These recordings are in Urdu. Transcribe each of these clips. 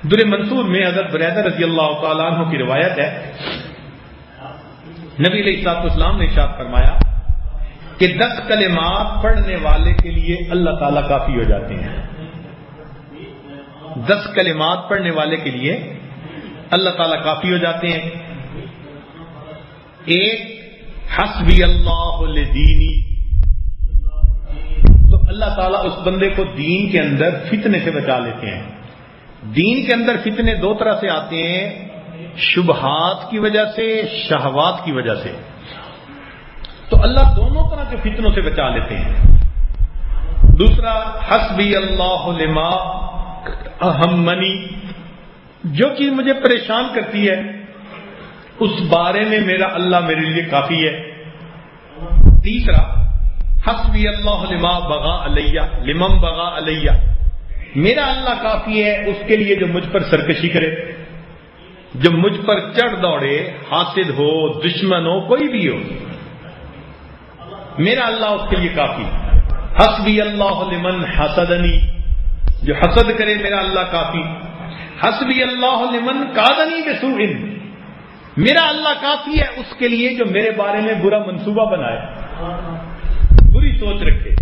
در منصور میں حضرت بریدہ رضی اللہ تعالیٰ عنہ کی روایت ہے، نبی علیہ الصلوۃ والسلام نے ارشاد فرمایا کہ 10 کلمات پڑھنے والے کے لیے اللہ تعالیٰ کافی ہو جاتے ہیں۔ 10 کلمات پڑھنے والے کے لیے اللہ تعالیٰ کافی ہو جاتے ہیں۔ ایک، حسبی اللہ لدینی، تو اللہ تعالیٰ اس بندے کو دین کے اندر فتنے سے بچا لیتے ہیں۔ دین کے اندر فتنے دو طرح سے آتے ہیں، شبہات کی وجہ سے، شہوات کی وجہ سے، تو اللہ دونوں طرح کے فتنوں سے بچا لیتے ہیں۔ دوسرا، حسبی اللہ لما اہمنی، جو چیز مجھے پریشان کرتی ہے اس بارے میں میرا اللہ میرے لیے کافی ہے۔ تیسرا، حسبی اللہ لما بغا علیہ لمن بغا علیہ، میرا اللہ کافی ہے اس کے لیے جو مجھ پر سرکشی کرے، جو مجھ پر چڑھ دوڑے، حاسد ہو، دشمن ہو، کوئی بھی ہو، میرا اللہ اس کے لیے کافی۔ حسبی اللہ لمن حسدنی، جو حسد کرے میرا اللہ کافی۔ حسبی اللہ لمن کادنی بسوء، میرا اللہ کافی ہے اس کے لیے جو میرے بارے میں برا منصوبہ بنائے، بری سوچ رکھے۔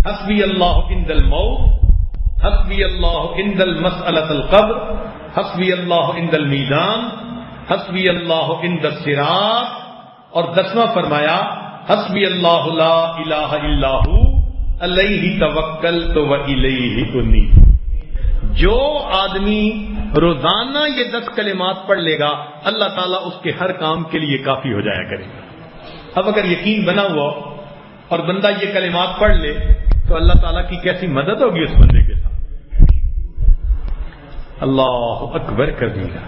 حسبی اللہ عند الموت، حسبی اللہ عند المسألۃ القبر، حسبی اللہ عند المیزان، حسبی اللہ عند الصراط، اور 10واں فرمایا حسبی اللہ لا الہ الا ھو علیہ توکلت و الیہ انیب۔ جو آدمی روزانہ یہ 10 کلمات پڑھ لے گا اللہ تعالیٰ اس کے ہر کام کے لیے کافی ہو جایا کرے گا۔ اب اگر یقین بنا ہوا اور بندہ یہ کلمات پڑھ لے تو اللہ تعالیٰ کی کیسی مدد ہوگی اس بندے کے ساتھ۔ اللہ اکبر کبیرہ۔